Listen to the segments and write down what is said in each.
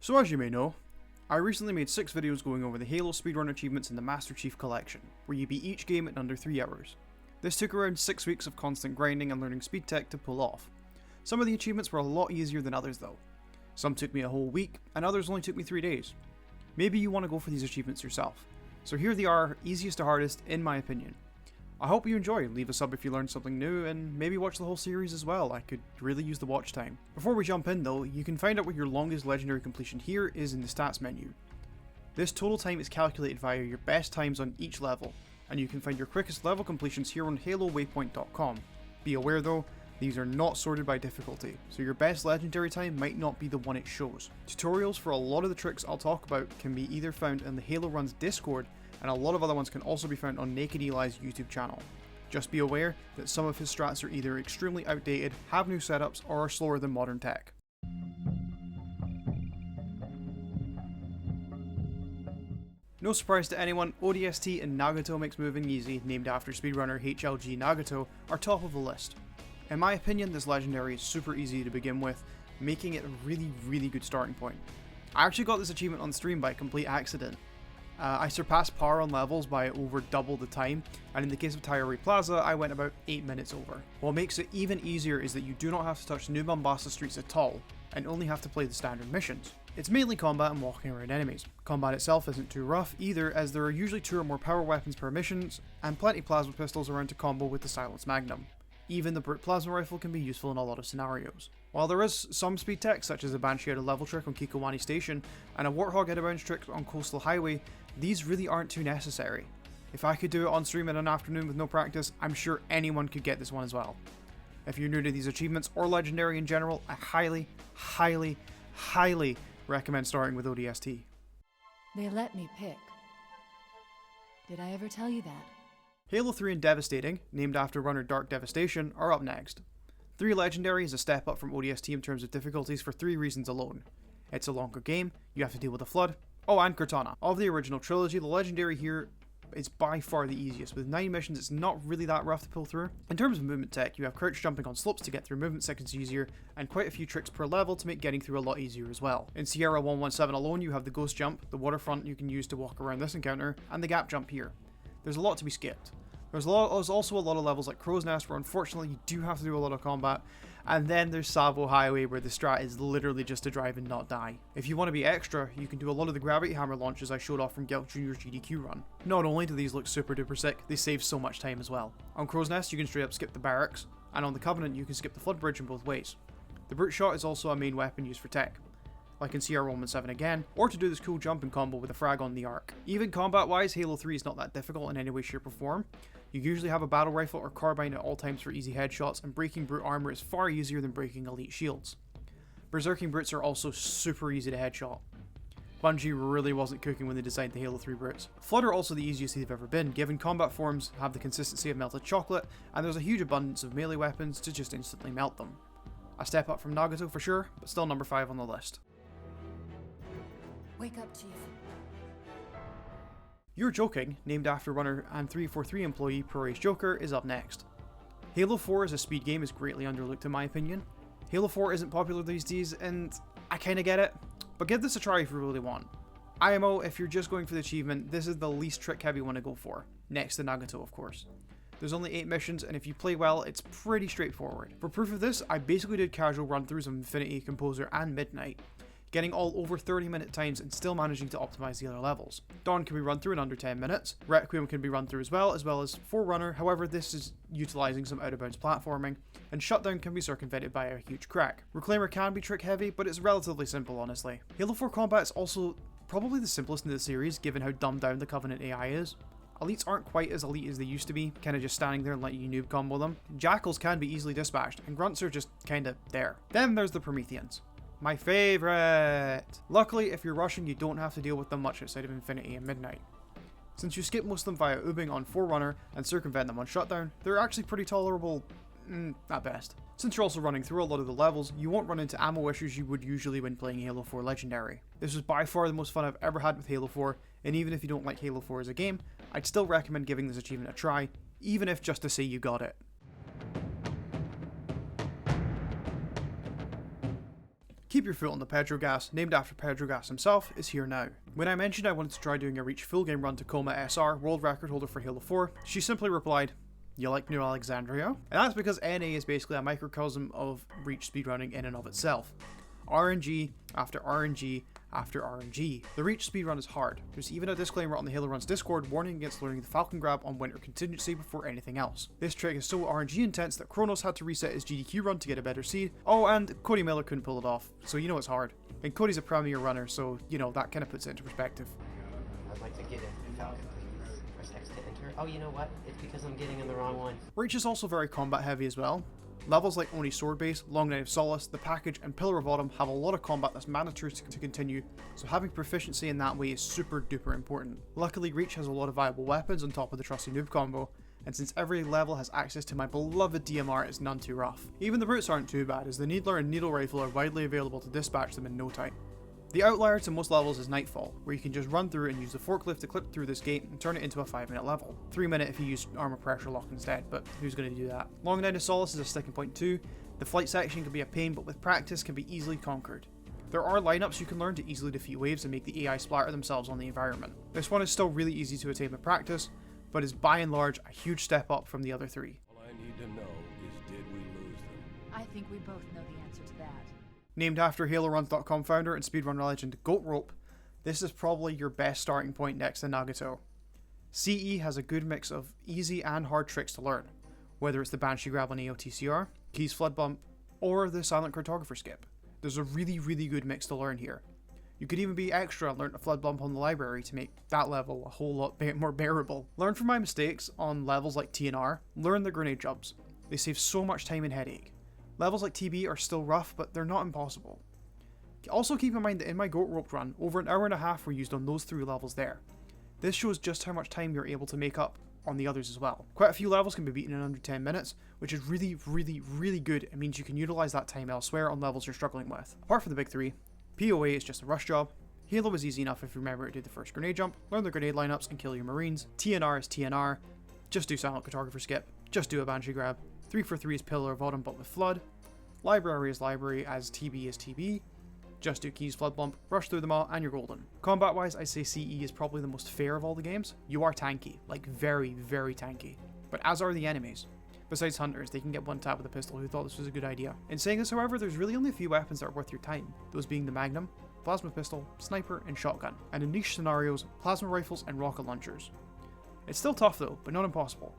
So as you may know, I recently made 6 videos going over the Halo speedrun achievements in the Master Chief Collection, where you beat each game in under 3 hours. This took around 6 weeks of constant grinding and learning speed tech to pull off. Some of the achievements were a lot easier than others though. Some took me a whole week, and others only took me 3 days. Maybe you want to go for these achievements yourself. So here they are, easiest to hardest in my opinion. I hope you enjoy, leave a sub if you learned something new, and maybe watch the whole series as well. I could really use the watch time. Before we jump in though, you can find out what your longest legendary completion here is in the stats menu. This total time is calculated via your best times on each level, and you can find your quickest level completions here on halowaypoint.com. Be aware though, these are not sorted by difficulty, so your best legendary time might not be the one it shows. Tutorials for a lot of the tricks I'll talk about can be either found in the Halo Runs Discord, and a lot of other ones can also be found on Naked Eli's YouTube channel. Just be aware that some of his strats are either extremely outdated, have new setups, or are slower than modern tech. No surprise to anyone, ODST and Nagato makes moving easy, named after speedrunner HLG Nagato, are top of the list. In my opinion, this legendary is super easy to begin with, making it a really good starting point. I actually got this achievement on stream by complete accident. I surpassed par on levels by over double the time, and in the case of Tyree Plaza, I went about 8 minutes over. What makes it even easier is that you do not have to touch New Mombasa streets at all, and only have to play the standard missions. It's mainly combat and walking around enemies. Combat itself isn't too rough either, as there are usually 2 or more power weapons per missions, and plenty plasma pistols around to combo with the Silence Magnum. Even the Brute Plasma Rifle can be useful in a lot of scenarios. While there is some speed tech, such as a Banshee out of level trick on Kikowani Station, and a Warthog out of bounds trick on Coastal Highway, these really aren't too necessary. If I could do it on stream in an afternoon with no practice, I'm sure anyone could get this one as well. If you're new to these achievements, or Legendary in general, I highly recommend starting with ODST. They let me pick. Did I ever tell you that? Halo 3 and Devastating, named after runner Dark Devastation, are up next. 3 Legendary is a step up from ODST in terms of difficulties for 3 reasons alone. It's a longer game, you have to deal with a flood, and Cortana. Of the original trilogy, the Legendary here is by far the easiest. With 9 missions, it's not really that rough to pull through. In terms of movement tech, you have crouch jumping on slopes to get through movement seconds easier, and quite a few tricks per level to make getting through a lot easier as well. In Sierra 117 alone, you have the Ghost Jump, the waterfront you can use to walk around this encounter, and the Gap Jump here. There's a lot to be skipped. There's also a lot of levels like Crow's Nest where unfortunately you do have to do a lot of combat, and then there's Savo Highway where the strat is literally just to drive and not die. If you want to be extra, you can do a lot of the Gravity Hammer launches I showed off from Gelt Jr.'s GDQ run. Not only do these look super duper sick, they save so much time as well. On Crow's Nest you can straight up skip the barracks, and on the Covenant you can skip the Flood Bridge in both ways. The Brute Shot is also a main weapon used for tech, like in Sierra 117 again, or to do this cool jumping combo with a frag on the Arc. Even combat wise, Halo 3 is not that difficult in any way, shape or form. You usually have a battle rifle or carbine at all times for easy headshots, and breaking brute armor is far easier than breaking elite shields. Berserking brutes are also super easy to headshot. Bungie really wasn't cooking when they designed the Halo 3 brutes. Flood are also the easiest they've ever been, given combat forms have the consistency of melted chocolate, and there's a huge abundance of melee weapons to just instantly melt them. A step up from Nagato for sure, but still number 5 on the list. Wake up, Chief. You're Joking, named after runner and 343 employee ProRace Joker, is up next. Halo 4 as a speed game is greatly underlooked in my opinion. Halo 4 isn't popular these days, and I kinda get it, but give this a try if you really want. IMO, if you're just going for the achievement, this is the least trick heavy one to go for, next to Nagato of course. There's only 8 missions, and if you play well, it's pretty straightforward. For proof of this, I basically did casual run-throughs of Infinity, Composer, and Midnight, getting all over 30-minute times and still managing to optimize the other levels. Dawn can be run through in under 10 minutes, Requiem can be run through as well as Forerunner, however this is utilizing some out-of-bounds platforming, and Shutdown can be circumvented by a huge crack. Reclaimer can be trick heavy, but it's relatively simple honestly. Halo 4 combat is also probably the simplest in the series given how dumbed down the Covenant AI is. Elites aren't quite as elite as they used to be, kinda just standing there and letting you noob combo them. Jackals can be easily dispatched, and Grunts are just kinda there. Then there's the Prometheans. My favourite! Luckily, if you're rushing, you don't have to deal with them much outside of Infinity and Midnight. Since you skip most of them via Ubing on Forerunner and circumvent them on Shutdown, they're actually pretty tolerable, at best. Since you're also running through a lot of the levels, you won't run into ammo issues you would usually when playing Halo 4 Legendary. This was by far the most fun I've ever had with Halo 4, and even if you don't like Halo 4 as a game, I'd still recommend giving this achievement a try, even if just to say you got it. Keep Your Foot on the Pedro Gas, named after Pedro Gas himself, is here now. When I mentioned I wanted to try doing a Reach full game run Tacoma SR, world record holder for Halo 4, she simply replied, "You like New Alexandria?" And that's because NA is basically a microcosm of Reach speedrunning in and of itself. RNG after RNG after RNG. The Reach speedrun is hard. There's even a disclaimer on the Halo Runs Discord warning against learning the Falcon Grab on Winter Contingency before anything else. This trick is so RNG intense that Kronos had to reset his GDQ run to get a better seed. Oh, and Cody Miller couldn't pull it off, so you know it's hard. And Cody's a premier runner, so you know that kind of puts it into perspective. I'd like to get in Falcon, please. Press X to enter. Oh, you know what? It's because I'm getting in the wrong one. Reach is also very combat heavy as well. Levels like Oni Sword Base, Long Night of Solace, The Package, and Pillar of Autumn have a lot of combat that's mandatory to continue, so having proficiency in that way is super duper important. Luckily, Reach has a lot of viable weapons on top of the trusty noob combo, and since every level has access to my beloved DMR, it's none too rough. Even the brutes aren't too bad, as the Needler and Needle Rifle are widely available to dispatch them in no time. The outlier to most levels is Nightfall, where you can just run through and use the forklift to clip through this gate and turn it into a 5-minute level. 3-minute if you use armor pressure lock instead, but who's going to do that? Long Night of Solace is a sticking point too. The flight section can be a pain, but with practice can be easily conquered. There are lineups you can learn to easily defeat waves and make the AI splatter themselves on the environment. This one is still really easy to attain with practice, but is by and large a huge step up from the other three. All I need to know is, did we lose them? I think we both know the answer to that. Named after HaloRuns.com founder and speedrun legend Goat Rope, this is probably your best starting point next to Nagato. CE has a good mix of easy and hard tricks to learn, whether it's the Banshee Grab on AOTCR, Keys Flood Bump, or the Silent Cartographer Skip. There's a really good mix to learn here. You could even be extra and learn a Flood Bump on the library to make that level a whole lot more bearable. Learn from my mistakes on levels like TNR, learn the grenade jumps. They save so much time and headache. Levels like TB are still rough, but they're not impossible. Also keep in mind that in my Goat Rope run, over an hour and a half were used on those 3 levels there. This shows just how much time you're able to make up on the others as well. Quite a few levels can be beaten in under 10 minutes, which is really good. It means you can utilize that time elsewhere on levels you're struggling with. Apart from the big 3, POA is just a rush job. Halo is easy enough if you remember to do the first grenade jump, learn the grenade lineups and kill your marines. TNR is TNR, just do Silent Cartographer Skip, just do a Banshee Grab. 3 for 3 is Pillar of Autumn but with Flood. Library is Library as TB is TB. Just do Keys Flood Bump, rush through them all, and you're golden. Combat wise, I'd say CE is probably the most fair of all the games. You are tanky, like very tanky. But as are the enemies. Besides hunters, they can get one tap with a pistol who thought this was a good idea. In saying this, however, there's really only a few weapons that are worth your time, those being the Magnum, Plasma Pistol, Sniper, and Shotgun, and in niche scenarios, Plasma Rifles and Rocket Launchers. It's still tough though, but not impossible.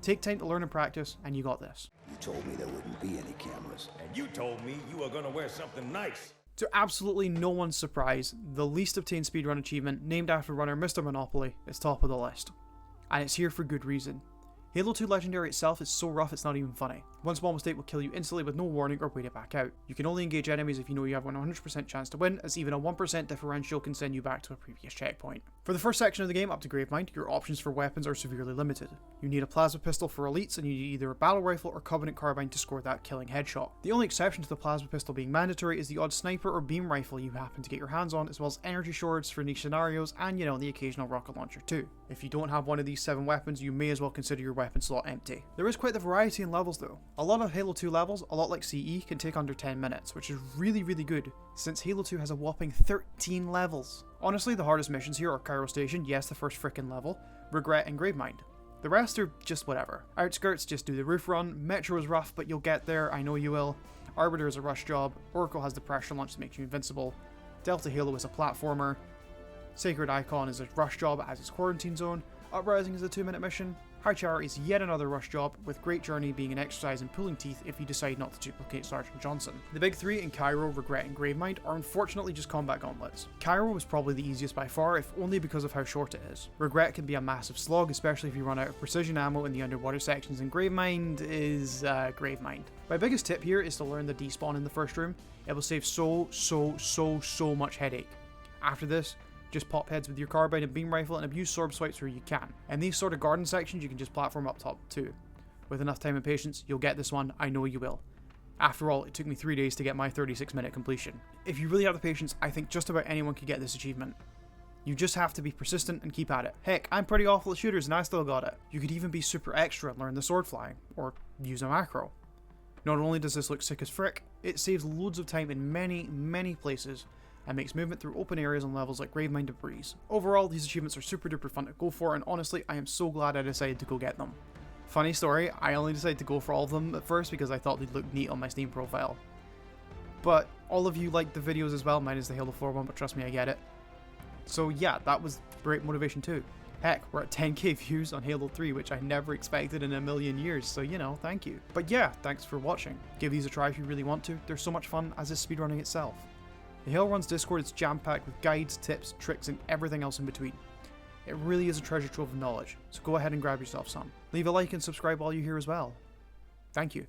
Take time to learn and practice, and you got this. You told me there wouldn't be any cameras. And you told me you were gonna wear something nice. To absolutely no one's surprise, the least obtained speedrun achievement, named after runner Mr. Monopoly, is top of the list. And it's here for good reason. Halo 2 Legendary itself is so rough it's not even funny. One small mistake will kill you instantly with no warning or wait it back out. You can only engage enemies if you know you have a 100% chance to win, as even a 1% differential can send you back to a previous checkpoint. For the first section of the game up to Gravemind, your options for weapons are severely limited. You need a plasma pistol for elites, and you need either a battle rifle or Covenant carbine to score that killing headshot. The only exception to the plasma pistol being mandatory is the odd sniper or beam rifle you happen to get your hands on, as well as energy swords for niche scenarios and, you know, the occasional rocket launcher too. If you don't have one of these 7 weapons, you may as well consider your weapon slot empty. There is quite the variety in levels though. A lot of Halo 2 levels, a lot like CE, can take under 10 minutes, which is really good, since Halo 2 has a whopping 13 levels. Honestly, the hardest missions here are Cairo Station, yes, the first frickin' level, Regret, and Gravemind. The rest are just whatever. Outskirts, just do the roof run. Metro is rough, but you'll get there, I know you will. Arbiter is a rush job. Oracle has the pressure launch that makes you invincible. Delta Halo is a platformer. Sacred Icon is a rush job as its quarantine zone. Uprising is a 2-minute mission. High Tower is yet another rush job, with Great Journey being an exercise in pulling teeth if you decide not to duplicate Sergeant Johnson. The big 3 in Cairo, Regret, and Gravemind are unfortunately just combat gauntlets. Cairo was probably the easiest by far, if only because of how short it is. Regret can be a massive slog, especially if you run out of precision ammo in the underwater sections, and Gravemind is Gravemind. My biggest tip here is to learn the despawn in the first room. It will save so much headache. After this, just pop heads with your carbine and beam rifle and abuse sword swipes where you can. And these sort of garden sections you can just platform up top too. With enough time and patience, you'll get this one, I know you will. After all, it took me 3 days to get my 36-minute completion. If you really have the patience, I think just about anyone could get this achievement. You just have to be persistent and keep at it. Heck, I'm pretty awful at shooters and I still got it. You could even be super extra and learn the sword flying, or use a macro. Not only does this look sick as frick, it saves loads of time in many places, and makes movement through open areas and levels like Gravemind a breeze. Overall, these achievements are super duper fun to go for, and honestly, I am so glad I decided to go get them. Funny story, I only decided to go for all of them at first because I thought they'd look neat on my Steam profile. But all of you liked the videos as well, minus the Halo 4 one, but trust me, I get it. So yeah, that was great motivation too. Heck, we're at 10k views on Halo 3, which I never expected in a million years, so you know, thank you. But yeah, thanks for watching. Give these a try if you really want to, they're so much fun, as is speedrunning itself. The Halo Runs Discord is jam-packed with guides, tips, tricks, and everything else in between. It really is a treasure trove of knowledge, so go ahead and grab yourself some. Leave a like and subscribe while you're here as well. Thank you.